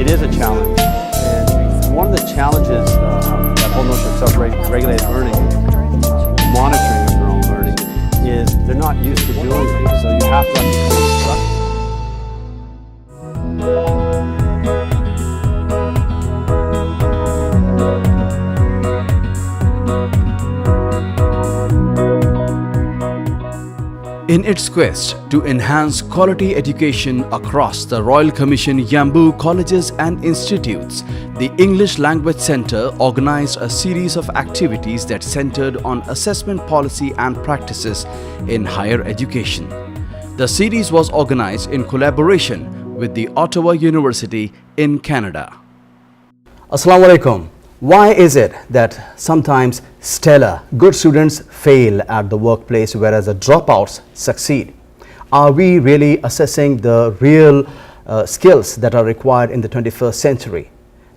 it is a challenge. And one of the challenges that whole notion of self-regulated learning, monitoring of their own learning, is they're not used to doing it. So you have to instruct. In its quest to enhance quality education across the Royal Commission Yambu colleges and institutes, the English Language Centre organized a series of activities that centered on assessment policy and practices in higher education. The series was organized in collaboration with the Ottawa University in Canada. Assalamu alaikum. Why is it that sometimes stellar, good students fail at the workplace whereas the dropouts succeed? Are we really assessing the real skills that are required in the 21st century?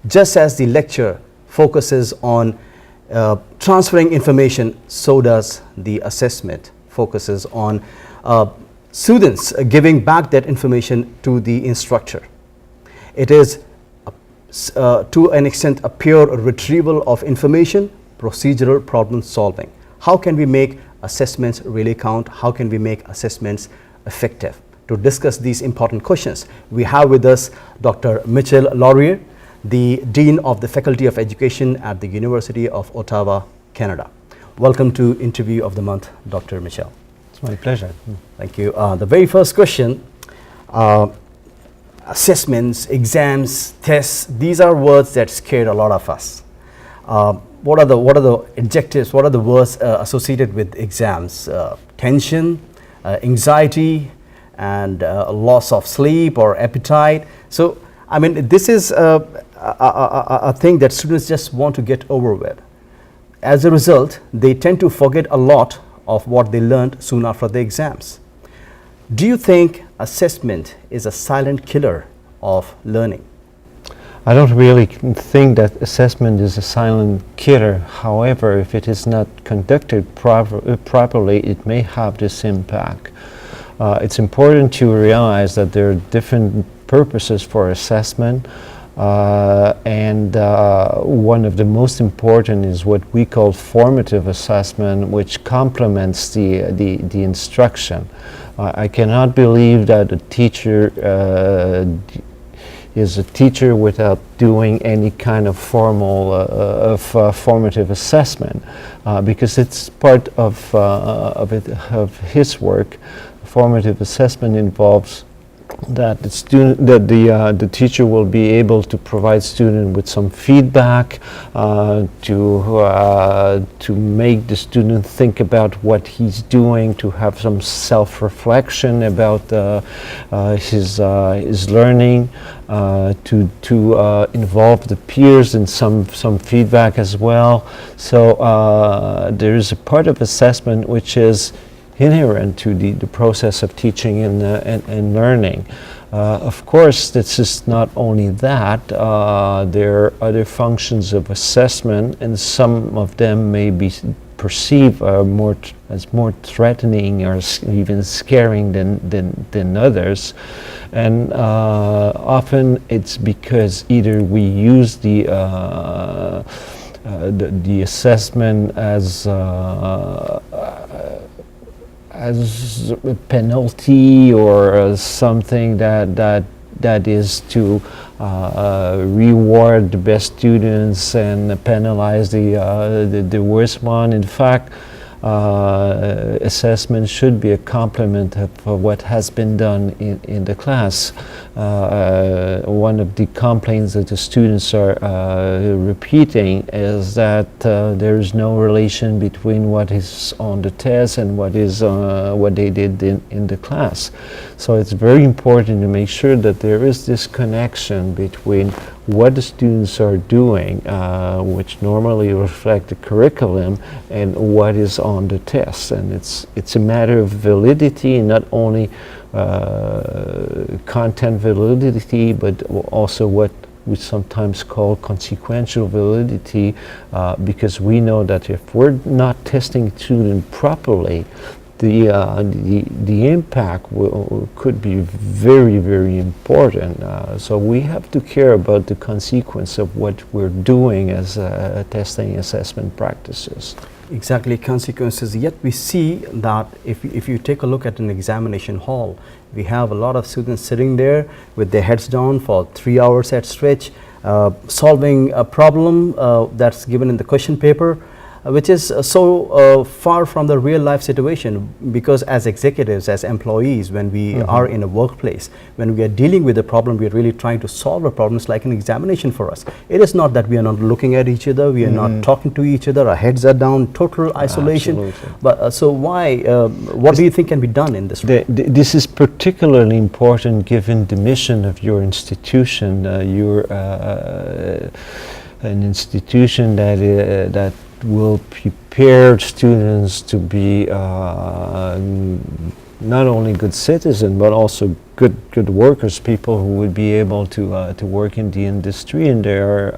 Just as the lecture focuses on transferring information, so does the assessment focuses on students giving back that information to the instructor. It is to an extent a pure retrieval of information, procedural problem solving. How can we make assessments really count? How can we make assessments effective? To discuss these important questions, we have with us Dr. Michel Laurier, the Dean of the Faculty of Education at the University of Ottawa, Canada. Welcome to Interview of the Month, Dr. Michel. It's my pleasure. Thank you. The very first question, assessments, exams, tests, these are words that scared a lot of us. What are the adjectives, what are the words associated with exams? Tension, anxiety, and loss of sleep or appetite. So, I mean, this is a thing that students just want to get over with. As a result, they tend to forget a lot of what they learned soon after the exams. Do you think assessment is a silent killer of learning? I don't really think that assessment is a silent killer. However, if it is not conducted properly, it may have this impact. It's important to realize that there are different purposes for assessment, and one of the most important is what we call formative assessment, which complements the instruction. I cannot believe that a teacher is a teacher without doing any kind of formative assessment, because it's part of his work. Formative assessment involves that the teacher will be able to provide student with some feedback to make the student think about what he's doing, to have some self-reflection about his learning, to involve the peers in some feedback as well. So there is a part of assessment which is inherent to the process of teaching and learning. Of course, this is not only that. There are other functions of assessment, and some of them may be perceived as more threatening or even scaring than others. And often it's because either we use the assessment as a penalty or as something that is to reward the best students and penalize the worst one. In fact, assessment should be a complement of what has been done in the class. One of the complaints that the students are repeating is that there is no relation between what is on the test and what they did in the class. So it's very important to make sure that there is this connection between what the students are doing, which normally reflect the curriculum, and what is on the test. And it's a matter of validity, not only content validity, but also what we sometimes call consequential validity, because we know that if we're not testing students properly, the impact could be very, very important. So we have to care about the consequence of what we're doing as testing assessment practices. Exactly, consequences. Yet we see that if you take a look at an examination hall, we have a lot of students sitting there with their heads down for 3 hours at stretch, solving a problem that's given in the question paper, which is so far from the real life situation, because as executives, as employees, when we are in a workplace, when we are dealing with a problem, we are really trying to solve a problem. It's like an examination for us. It is not that we are not looking at each other, we are not talking to each other, our heads are down, total isolation. Absolutely. But so why, what do you think can be done in this? This is particularly important given the mission of your institution. You're an institution that will prepare students to be not only good citizens but also good workers, people who would be able to work in the industry, and there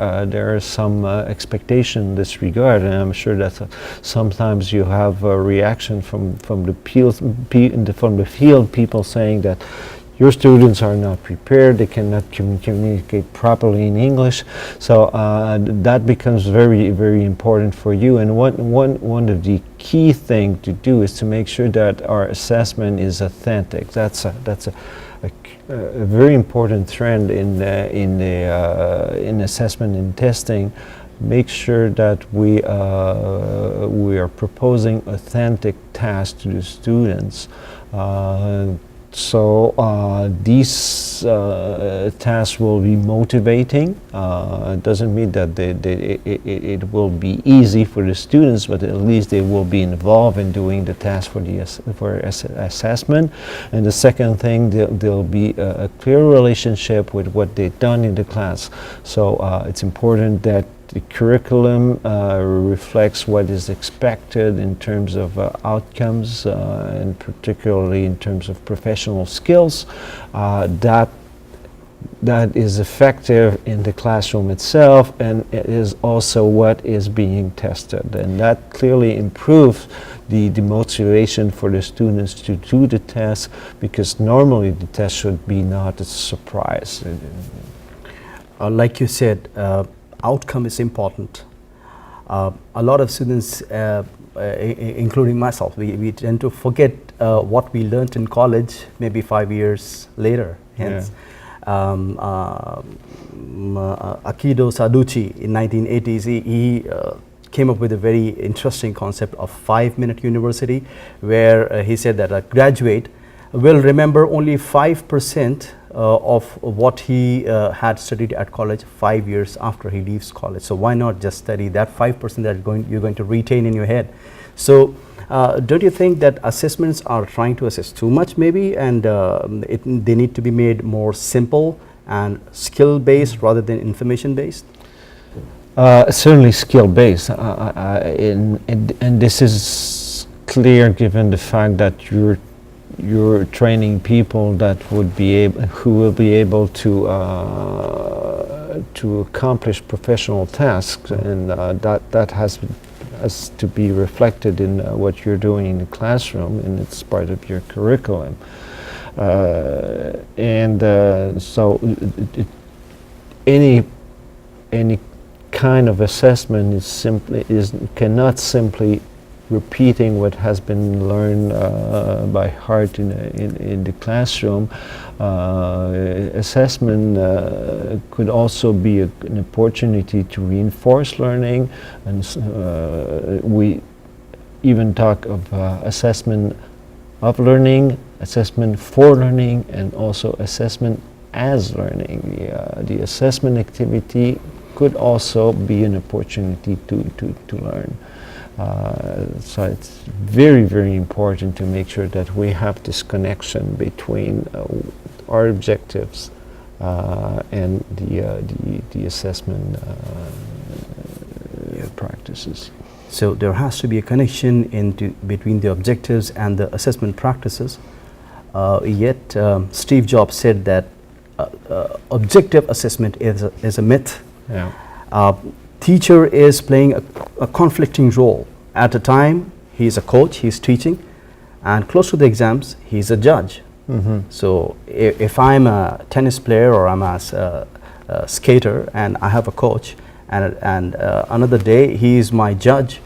are some expectation in this regard, and I'm sure that sometimes you have a reaction from the field, people saying that your students are not prepared, they cannot communicate properly in English, so that becomes very, very important for you. And one of the key things to do is to make sure that our assessment is authentic. That's a very important trend in assessment and testing. Make sure that we are proposing authentic tasks to the students. So these tasks will be motivating. It doesn't mean that it will be easy for the students, but at least they will be involved in doing the task for assessment. And the second thing, there'll be a clear relationship with what they've done in the class. So it's important that the curriculum reflects what is expected in terms of outcomes, and particularly in terms of professional skills, that is effective in the classroom itself, and it is also what is being tested. And that clearly improves the motivation for the students to do the test, because normally the test should be not a surprise. Like you said, outcome is important. A lot of students, including myself, we tend to forget what we learned in college maybe 5 years later. Hence, Akido Saduchi in 1980s, he came up with a very interesting concept of 5-minute university, where he said that a graduate will remember only 5% of what he had studied at college 5 years after he leaves college. So why not just study that 5% that you're going to retain in your head? So don't you think that assessments are trying to assess too much maybe, and they need to be made more simple and skill-based rather than information-based? Certainly skill-based, and this is clear given the fact that you're training people that who will be able to accomplish professional tasks, and that has to be reflected in what you're doing in the classroom, and it's part of your curriculum. So any kind of assessment cannot simply repeating what has been learned by heart in the classroom. Assessment could also be an opportunity to reinforce learning, and we even talk of assessment of learning, assessment for learning, and also assessment as learning. The assessment activity could also be an opportunity to learn. So it's very, very important to make sure that we have this connection between our objectives and the assessment practices. So there has to be a connection between the objectives and the assessment practices. Yet Steve Jobs said that objective assessment is a myth. Yeah. Teacher is playing a conflicting role. At a time, he is a coach, he is teaching. and close to the exams, he's a judge. So if I'm a tennis player or I'm a skater and I have a coach, and another day he is my judge,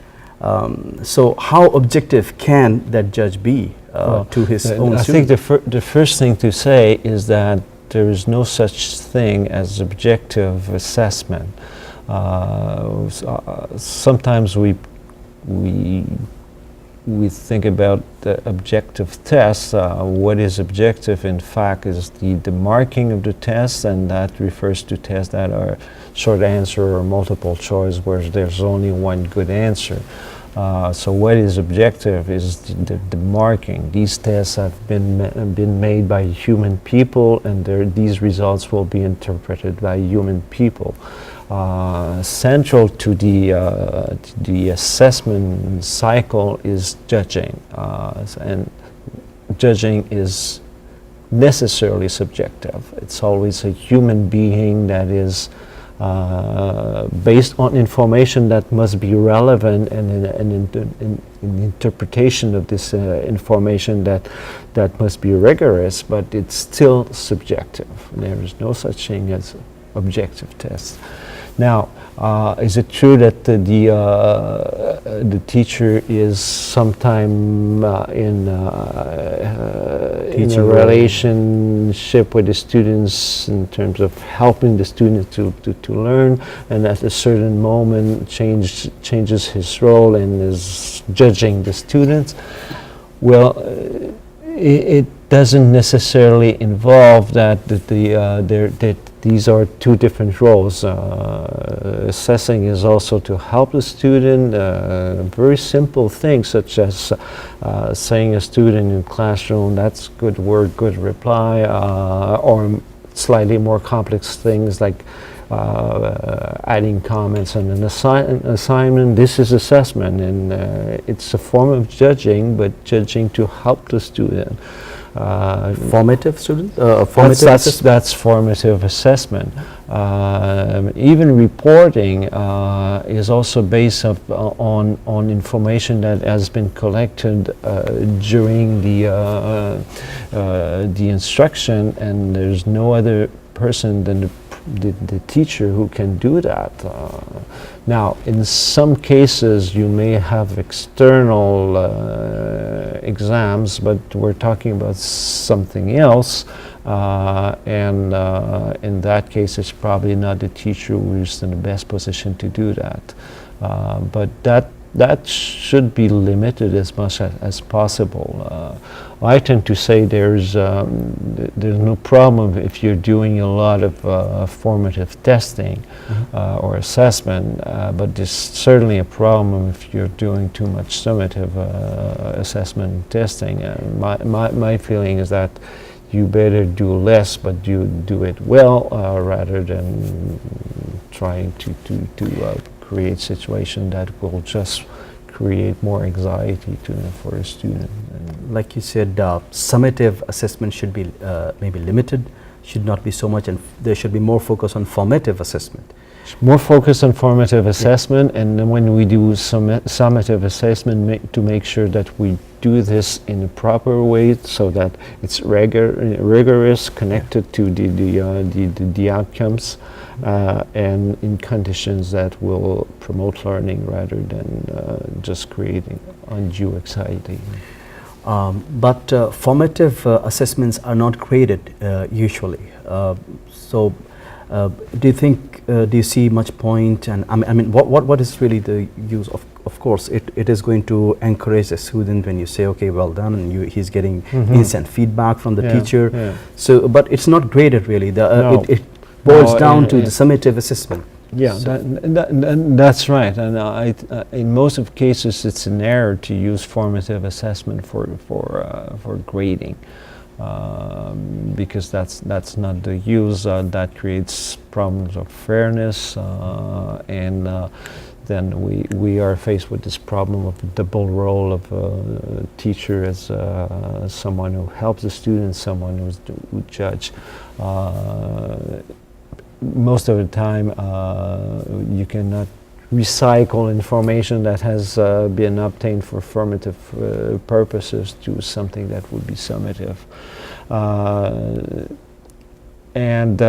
so how objective can that judge be to his own I student? think the first thing to say is that there is no such thing as objective assessment. Sometimes we think about the objective tests. What is objective, in fact, is the marking of the test, and that refers to tests that are short answer or multiple choice, where there's only one good answer. So what is objective is the marking. These tests have been made by human people, and these results will be interpreted by human people. Central to the assessment cycle is judging, and judging is necessarily subjective. It's always a human being that is based on information that must be relevant, and in interpretation of this information that must be rigorous, but it's still subjective. There is no such thing as objective tests. Now, is it true that the teacher is sometime in a relationship with the students in terms of helping the student to learn, and at a certain moment changes his role and is judging the students? Well, it doesn't necessarily involve that these are two different roles. Assessing is also to help the student. Very simple things such as saying a student in classroom, that's good word, good reply, or slightly more complex things like adding comments on an assignment. This is assessment, and it's a form of judging, but judging to help the student. Formative student? That's formative assessment. Even reporting is also based on information that has been collected during the instruction, and there's no other person than the teacher who can do that. Now, in some cases, you may have external exams, but we're talking about something else, and in that case, it's probably not the teacher who's in the best position to do that. But that should be limited as much as possible. I tend to say there's no problem if you're doing a lot of formative testing or assessment, but there's certainly a problem if you're doing too much summative assessment and testing. And my feeling is that you better do less, but you do it well, rather than trying to create situation that will just create more anxiety for a student. Like you said, summative assessment should be maybe limited, should not be so much, and there should be more focus on formative assessment. More focus on formative assessment, and then when we do summative assessment, to make sure that we do this in a proper way, so that it's rigorous, connected to the outcomes, and in conditions that will promote learning rather than just creating undue anxiety. But formative assessments are not graded usually. So, do you think? Do you see much point? And I mean, what is really the use of? Of course, it is going to encourage the student when you say, okay, well done, and he's getting instant feedback from the teacher. Yeah. So, but it's not graded really. No. It boils down to the summative assessment. Yeah, so that's right. And in most of cases, it's an error to use formative assessment for grading, because that's not the use. That creates problems of fairness, and then we are faced with this problem of the double role of a teacher as someone who helps the student, someone who judge. Most of the time, you cannot recycle information that has been obtained for formative purposes to something that would be summative. And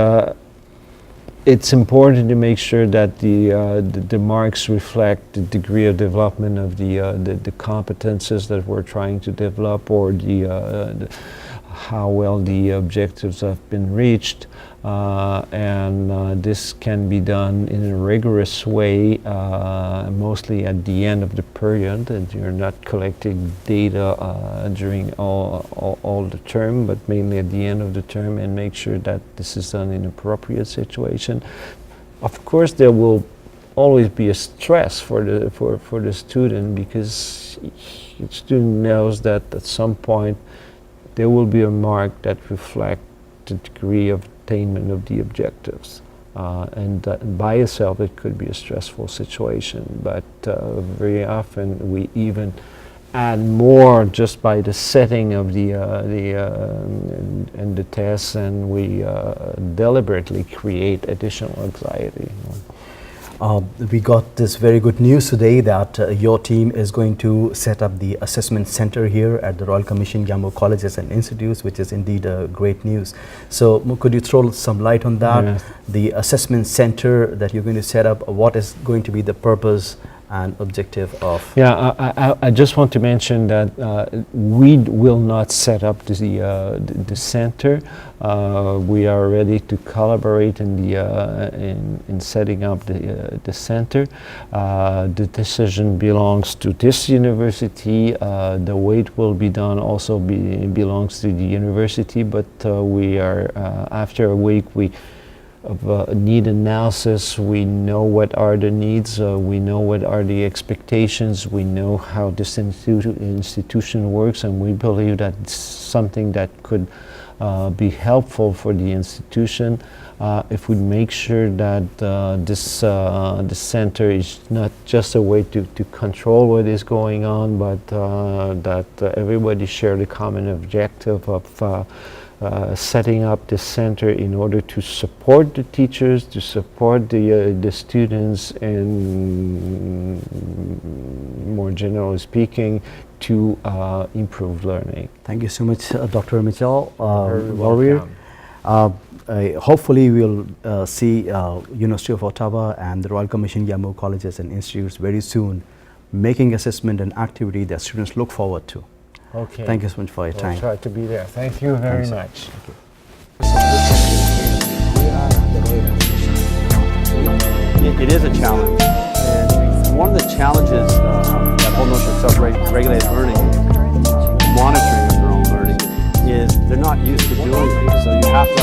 it's important to make sure that the marks reflect the degree of development of the competences that we're trying to develop, or how well the objectives have been reached, and this can be done in a rigorous way, mostly at the end of the period, and you're not collecting data during all the term, but mainly at the end of the term, and make sure that this is done in appropriate situation. Of course, there will always be a stress for the student, because the student knows that at some point there will be a mark that reflects the degree of attainment of the objectives. And by itself it could be a stressful situation, but very often we even add more just by the setting of and the tests, and we deliberately create additional anxiety. We got this very good news today that your team is going to set up the assessment center here at the Royal Commission Yambu Colleges and Institutes, which is indeed great news. So could you throw some light on that? Yes. The assessment center that you're going to set up, what is going to be the purpose and objective of? Yeah, I just want to mention that we will not set up the center. We are ready to collaborate in setting up the center. The decision belongs to this university. The way it will be done also belongs to the university, but we are, after a week, of need analysis, we know what are the needs, we know what are the expectations, we know how this institution works, and we believe that it's something that could be helpful for the institution if we make sure that this center is not just a way to control what is going on, but that everybody share the common objective of setting up this center in order to support the teachers, to support the students, and more generally speaking, to improve learning. Thank you so much, Dr. Michel Very Laurier. welcome. Hopefully we'll see University of Ottawa and the Royal Commission Yambu Colleges and Institutes very soon making assessment an activity that students look forward to. Okay. Thank you so much for your We'll time. try to be there. Thank you very Thanks. much. It is a challenge. And one of the challenges that whole notion of self-regulated learning, monitoring of their own learning, is they're not used to doing things. So you have to